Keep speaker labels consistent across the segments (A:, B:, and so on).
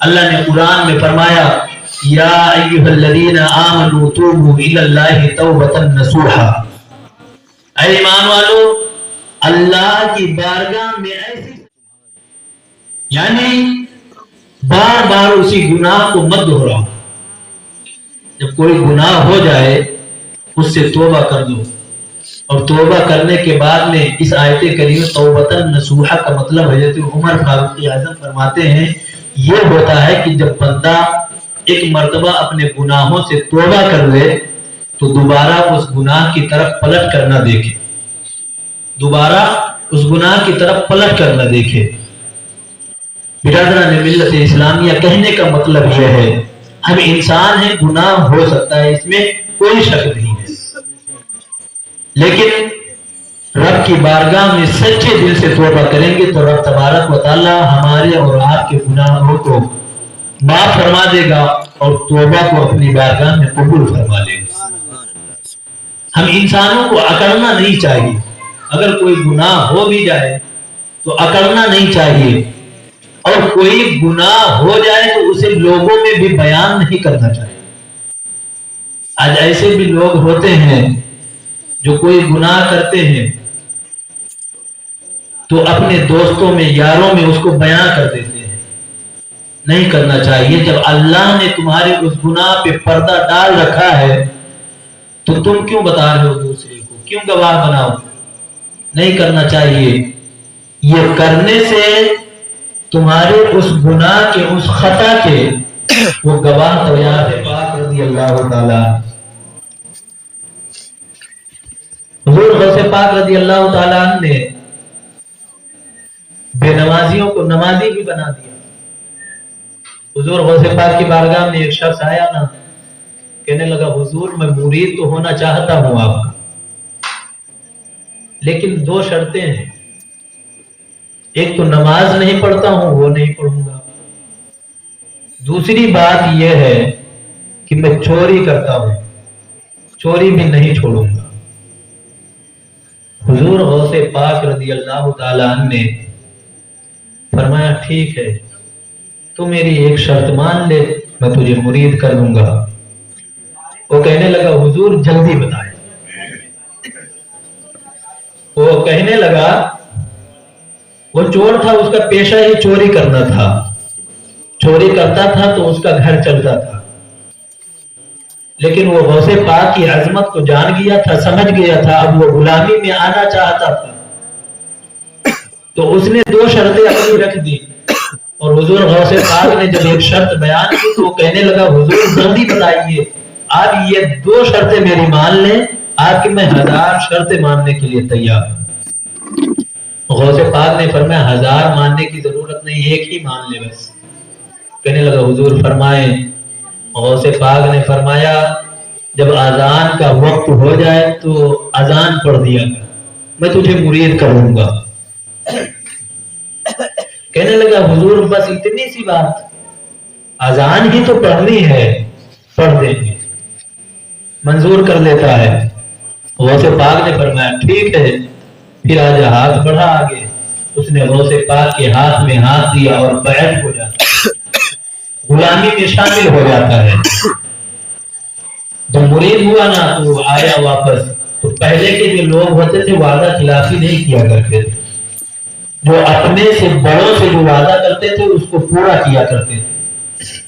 A: اللہ نے قرآن میں فرمایا یا ایھا الذین آمنوا توبوا الی اللہ توبۃ نصوحا، اے ایمان والو اللہ کی بارگاہ میں ایسی، یعنی بار بار اسی گناہ کو مت دہراؤ۔ جب کوئی گناہ ہو جائے اس سے توبہ کر دو، اور توبہ کرنے کے بعد میں اس آیت کریمہ توبۃ نصوحا کا مطلب حضرت عمر فاروق اعظم فرماتے ہیں یہ ہوتا ہے کہ جب بندہ ایک مرتبہ اپنے گناہوں سے توبہ کر لے تو دوبارہ اس گناہ کی طرف پلٹ کر نہ دیکھے، دوبارہ اس گناہ کی طرف پلٹ کر نہ دیکھے۔ برادران ملت اسلامیہ، کہنے کا مطلب یہ ہے ہم انسان ہیں، گناہ ہو سکتا ہے، اس میں کوئی شک نہیں ہے، لیکن رب کی بارگاہ میں سچے دل سے توبہ کریں گے تو رب تبارک و تعالی ہمارے اور آپ کے گناہوں کو معاف فرما دے گا اور توبہ کو اپنی بارگاہ میں قبول فرما لے گا۔ ہم انسانوں کو اکڑنا نہیں چاہیے، اگر کوئی گناہ ہو بھی جائے تو اکڑنا نہیں چاہیے، اور کوئی گناہ ہو جائے تو اسے لوگوں میں بھی بیان نہیں کرنا چاہیے۔ آج ایسے بھی لوگ ہوتے ہیں جو کوئی گناہ کرتے ہیں تو اپنے دوستوں میں، یاروں میں اس کو بیان کر دیتے ہیں، نہیں کرنا چاہیے۔ جب اللہ نے تمہارے اس گناہ پہ پردہ ڈال رکھا ہے تو تم کیوں بتا رہے ہو دوسرے کو، کیوں گواہ بناؤ؟ نہیں کرنا چاہیے۔ یہ کرنے سے تمہارے اس گناہ کے، اس خطا کے وہ گواہ تیار ہے۔ پاک رضی اللہ تعالیٰ، حضور غوث پاک رضی اللہ تعالیٰ نے بے نمازیوں کو نمازی بھی بنا دیا۔ حضور غوث پاک کی بارگاہ میں ایک شخص آیا نا، کہنے لگا حضور میں مرید تو ہونا چاہتا ہوں آپ کا، لیکن دو شرطیں ہیں، ایک تو نماز نہیں پڑھتا ہوں، وہ نہیں پڑھوں گا، دوسری بات یہ ہے کہ میں چوری کرتا ہوں، چوری بھی نہیں چھوڑوں گا۔ حضور غوث پاک رضی اللہ تعالیٰ عنہ نے فرمایا ٹھیک ہے تو میری ایک شرط مان لے، میں تجھے مرید کر دوں گا۔ وہ کہنے لگا حضور جلدی بتائیں۔ وہ کہنے لگا وہ چور تھا، اس کا پیشہ ہی چوری کرنا تھا، چوری کرتا تھا تو اس کا گھر چلتا تھا، لیکن وہ غوث پاک کی عظمت کو جان گیا تھا، سمجھ گیا تھا، اب وہ غلامی میں آنا چاہتا تھا، تو اس نے دو شرطیں اپنی رکھ دی، اور حضور غوث پاک نے جب ایک شرط بیان کی تو وہ کہنے لگا حضور جلدی بتائیے، آپ یہ دو شرطیں میری مان لیں، آپ کی میں 1000 شرطیں ماننے کے لیے تیار ہوں۔ غوث پاک نے فرمایا 1000 ماننے کی ضرورت نہیں، ایک ہی مان لے بس۔ کہنے لگا حضور فرمائیں۔ غوث پاک نے فرمایا جب اذان کا وقت ہو جائے تو اذان پڑھ دیا کر، میں تجھے مرید کروں گا۔ کہنے لگا حضور بس اتنی سی بات، اذان ہی تو پڑھنی ہے، پڑھ دیں گے، منظور کر لیتا ہے۔ غوث پاک نے فرمایا ٹھیک ہے، پھر آج ہاتھ بڑھا آگے، اس نے غوث پاک کے ہاتھ میں ہاتھ دیا اور بیعت ہو جاتا ہے، غلامی میں شامل ہو جاتا ہے۔ جب مرید ہوا نا تو وہ آیا واپس، تو پہلے کے جو لوگ ہوتے تھے وعدہ خلافی نہیں کیا کرتے تھے، جو اپنے سے بڑوں سے جو وعدہ کرتے تھے اس کو پورا کیا کرتے تھے۔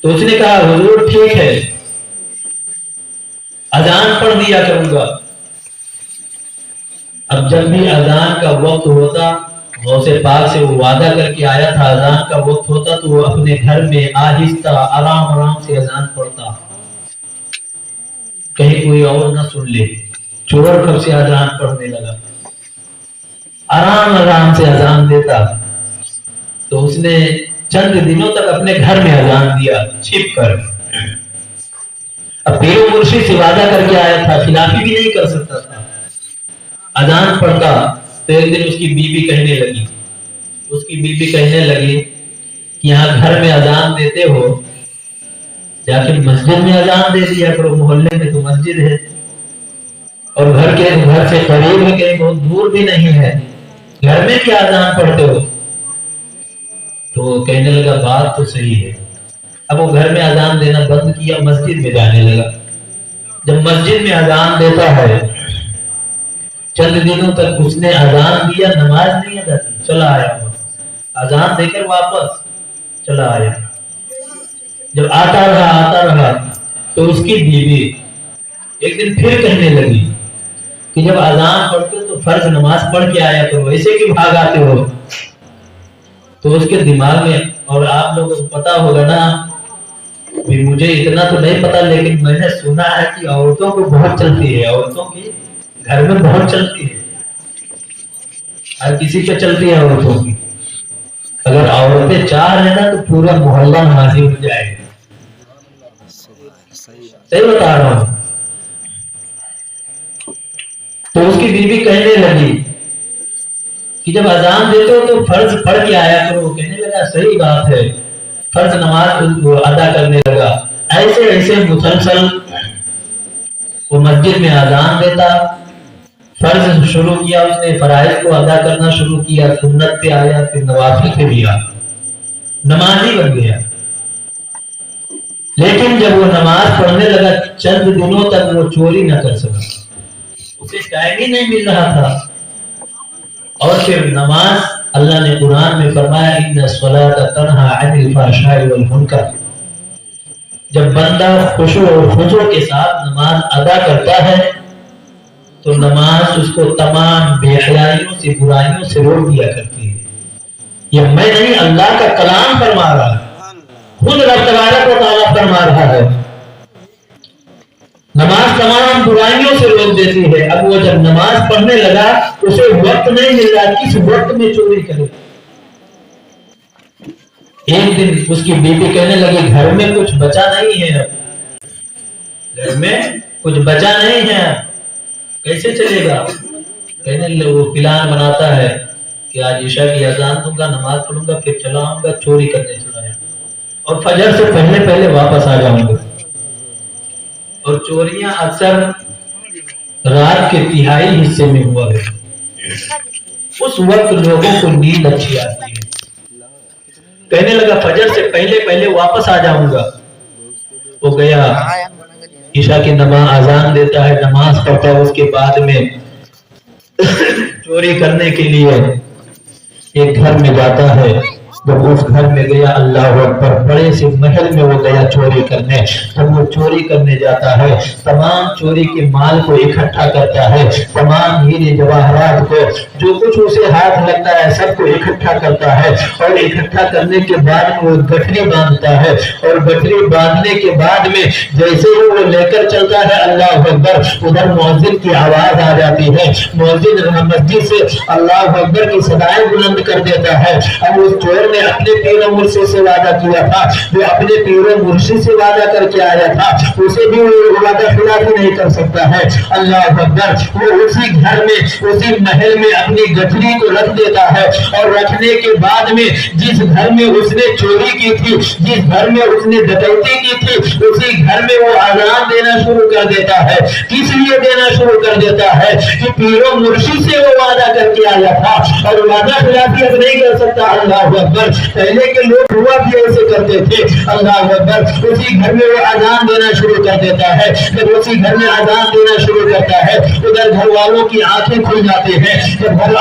A: تو اس نے کہا حضور ٹھیک ہے، اذان پڑھ دیا کروں گا۔ اب جب بھی اذان کا وقت ہوتا، غوث پاک سے وہ وعدہ کر کے آیا تھا، اذان کا وقت ہوتا تو وہ اپنے گھر میں آہستہ آرام آرام سے اذان پڑھتا، کہیں کوئی اور نہ سن لے۔ چور کب سے اذان پڑھنے لگا، آرام آرام سے اذان دیتا، تو اس نے چند دنوں تک اپنے گھر میں اذان دیا چھپ کر۔ اب پیر و مرشد سے وعدہ کر کے آیا تھا، خلافی بھی نہیں کر سکتا تھا، اذان پڑھتا تو ایک دن اس کی بیوی کہنے لگی کہ یہاں گھر میں اذان دیتے ہو، جا کے مسجد میں اذان دے دیا کرو، محلے میں تو مسجد ہے، اور گھر سے قریب ہے، کہیں بہت دور بھی نہیں ہے، گھر میں کیا اذان پڑھتے ہو؟ تو وہ کہنے لگا بات تو صحیح ہے. اب وہ گھر میں اذان دینا بند کیا, مسجد میں جانے لگا. جب مسجد میں اذان دیتا ہے, چند دنوں تک اس نے اذان دیا, نماز نہیں ادا کی, چلا آیا. اذان دے کر واپس چلا آیا. جب آتا رہا تو اس کی بیوی ایک دن پھر کہنے لگی کہ جب اذان پڑھتے تو فرض نماز پڑھ کے آیا کرو, ایسے کیوں بھاگ آتے ہو. تو اس کے دماغ میں, اور آپ لوگوں کو پتا ہوگا نا, مجھے اتنا تو نہیں پتا لیکن میں نے سنا ہے کہ عورتوں کو بہت چلتی ہے, عورتوں کی گھر میں بہت چلتی ہے, ہر کسی پہ چلتی ہے عورتوں کی. اگر عورتیں چاہ رہے نا تو پورا محلہ نمازی ہو جائے گا. صحیح بتا رہا ہوں. تو اس کی بیوی کہنے لگی کہ جب اذان دیتے ہو تو فرض پڑھ کے آیا کرو. کہنے لگا صحیح بات ہے, فرض نماز ادا کرنے لگا. ایسے مسلسل وہ مسجد میں اذان دیتا, فرض شروع کیا اس نے, فرائض کو ادا کرنا شروع کیا, سنت پہ آیا, پھر نوافل پہ بھی آیا, نمازی بن گیا. لیکن جب وہ نماز پڑھنے لگا, چند دنوں تک وہ چوری نہ کر سکا, اسے ٹائم ہی نہیں مل رہا تھا. اور پھر نماز, اللہ نے قرآن میں فرمایا ان الصلاۃ تنہی عن الفحشاء والمنکر. جب بندہ خشوع اور خضوع کے ساتھ نماز ادا کرتا ہے تو نماز اس کو تمام بے حیائیوں سے, برائیوں سے روک دیا کرتی ہے. یہ میں نہیں, اللہ کا کلام فرما رہا ہے, خود رب تبارک و تعالیٰ فرما رہا ہے. نماز تمام برائیوں سے روک دیتی ہے. اب وہ جب نماز پڑھنے لگا اسے وقت نہیں مل رہا, کس وقت میں چوری کرے. ایک دن اس کی بیوی کہنے لگی گھر میں کچھ بچا نہیں ہے, گھر میں کچھ بچا نہیں ہے, کیسے چلے گا. کہنے لگے وہ پلان بناتا ہے کہ آج عشاء کی اذان دوں گا, نماز پڑھوں گا, پھر چلا آؤں گا, چوری کرنے چلا جاؤں گا اور فجر سے پہلے واپس آ جاؤں گا. اور چوریاں اکثر رات کے تہائی حصے میں ہوا ہے, اس وقت لوگوں کو نیند اچھی آتی ہے. کہنے لگا فجر سے پہلے واپس آ جاؤں گا. وہ گیا, عشاء کی نماز اذان دیتا ہے, نماز پڑھتا ہے, اس کے بعد میں چوری کرنے کے لیے ایک گھر میں جاتا ہے. جب اس گھر میں گیا, اللہ اکبر, بڑے سے محل میں وہ گیا چوری کرنے. جب وہ چوری کرنے جاتا ہے, تمام چوری کے مال کو اکٹھا کرتا ہے, تمام ہیرے جواہرات کو, جو کچھ اسے ہاتھ لگتا ہے سب کو اکٹھا کرتا ہے. اور اکٹھا کرنے کے بعد وہ گٹھری باندھتا ہے, اور گٹھری باندھنے کے بعد میں جیسے ہی وہ لے کر چلتا ہے, اللہ اکبر, ادھر مؤذن کی آواز آ جاتی ہے. مؤذن مسجد سے اللہ اکبر کی صدائیں بلند کر دیتا ہے. اب اس چور نے اپنے پیر و مرشد سے وعدہ کیا تھا, جو اپنے پیر و مرشد سے وعدہ کر کے آیا تھا, اسے بھی وعدہ خلافی نہیں کر سکتا ہے. اللہ اکبر, وہ اسی گھر میں, اسی محل میں اپنی گٹھری کو رکھ دیتا ہے. اور رکھنے کے بعد میں جس گھر میں اس نے چوری کی تھی, جس گھر میں اس نے ڈکیتی کی تھی, اسی گھر میں وہ اذان دینا شروع کر دیتا ہے. کس لیے دینا شروع کر دیتا ہے کہ پیر و مرشد سے وہ وعدہ کر کے آیا تھا اور وعدہ خلافی اب نہیں کر سکتا. اللہ اکبر, پہلے کے لوگ ہوا بھی ایسے کرتے تھے. اللہ اکبر, اسی گھر میں وہ اذان دینا شروع کر دیتا ہے. جب اسی گھر میں اذان دینا شروع کرتا ہے, ادھر گھر والوں کی آنکھیں کھل جاتی ہیں. جب گھر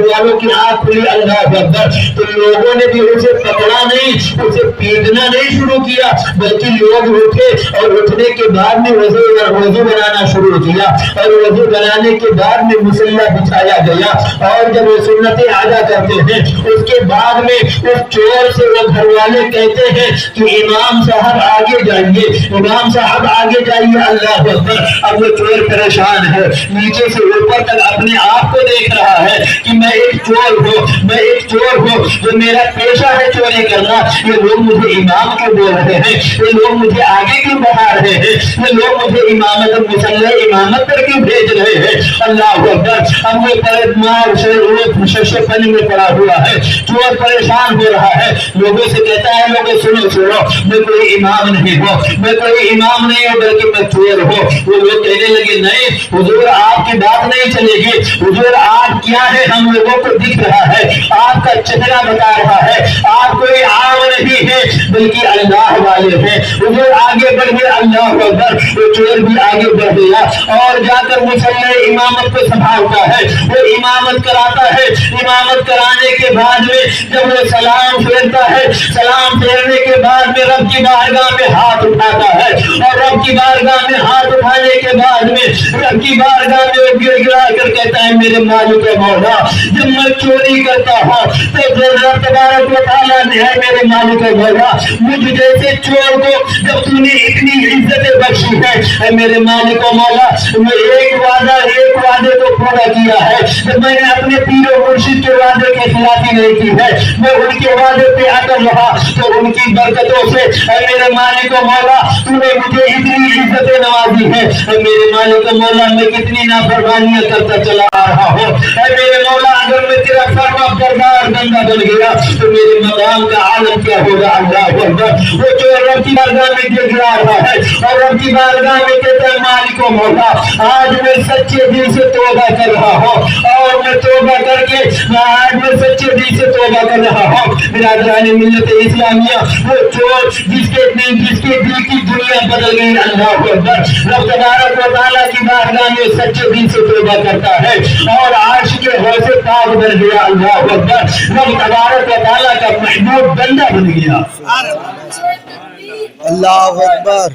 A: والوں کی آنکھ کھلی, اللہ اکبر, تو لوگوں نے بھی اسے پکڑا نہیں, اسے پیٹنا نہیں شروع کیا, بلکہ لوگ اٹھے اور اٹھنے کے بعد میں وضو بنانا شروع کیا. اور وضو بنانے کے بعد میں مصلی بچھایا گیا. اور جب وہ سنتیں ادا کرتے ہیں, اس کے بعد میں اس چور سے وہ گھر والے کہتے ہیں کہ امام صاحب آگے جائیے, امام صاحب آگے جائیے. اللہ اکبر, اب وہ چور پریشان ہے, نیچے سے اوپر تک اپنے آپ کو دیکھ رہا ہے کہ میں ایک چور ہوں, جو میرا پیشہ ہے چوری کرنا. یہ لوگ مجھے امام کیوں بول رہے ہیں, یہ لوگ مجھے آگے کیوں بڑھا رہے ہیں, یہ لوگ مجھے امامت پر کیوں بھیج رہے ہیں. اللہ اکبر, اب وہ پانی میں پڑا ہوا ہے, چور پریشان حیران ہو رہا ہے، لوگوں سے کہتا ہے لوگوں سنو سنو، میں کوئی امام نہیں ہوں، میں کوئی امام نہیں ہوں بلکہ میں چور ہوں۔ وہ لوگ کہنے لگے نہیں حضور آپ کی بات نہیں چلے گی، حضور آپ کیا ہے ہم لوگوں کو دکھ رہا ہے، آپ کا چہرہ بتا رہا ہے، آپ کوئی عام نہیں ہے بلکہ اللہ والے ہیں۔ حضور آگے بڑھ گئے، اللہ اکبر، وہ چور بھی آگے بڑھ گیا اور جا کر مصلی امامت کو سنبھالتا ہے، وہ امامت کراتا ہے۔ امامت کرانے کے بعد میں جب وہ سلام پھیرتا ہے، سلام پھیرنے کے بعد میں رب کی بارگاہ میں ہاتھ اٹھاتا ہے، اور رب کی بارگاہ میں ہاتھ اٹھانے کے بعد میں رب کی بارگاہ میں وہ گر گرا کر کہتا ہے میرے مالک مولا، جب میں چوری کرتا ہوں تو رب تبارک و تعالیٰ نے ہے میرے مالک مولا، مجھ جیسے چور کو جب تو نے اتنی عزت بخشی ہے اے میرے مالک و مولا، میں ایک وعدے کو پورا کیا ہے، میں نے اپنے پیر و مرشد کے وعدے کی خلافی نہیں کی ہے، میں ان کے وعدے پہ اٹل رہا، تو ان کی برکتوں سے اے میرے مالک و مولا تو نے مجھے اتنی عزت نوازی ہے۔ اے میرے مالک و مولا میں کتنی نافرمانیاں کرتا چلا آ رہا ہوں، اے میرے مولا اگر میں تیرا فرما بردار بندہ بن گیا تو میرے مقام کا عالم کیا ہوگا۔ اللہ اکبر، وہ جو رب کی بارگاہ میں گر گرا رہا ہے اور رب کی بارگاہ میں کہتا ہے مالک و مولا آج میں سچے دل سے توبہ کر رہا ہوں، اور میں توبہ کر کے آج میں سچے دل سے توبہ کر رہا ہوں۔ برادران ملت اسلامیہ، وہ چور جس کے دل کی دنیا بدل گئی، اللہ اکبر، رب تبارک و تعالیٰ کی بارگاہ میں سچے دل سے توبہ کرتا ہے اور عرش کے حوض پاک بن گیا، اللہ اکبر، رب تبارک و تعالیٰ کا محبوب بندہ بن گیا۔
B: اللہ اکبر،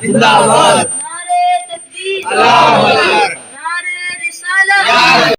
C: زندہ باد، نعرے تکبیر، اللہ اکبر، نعرے رسالت۔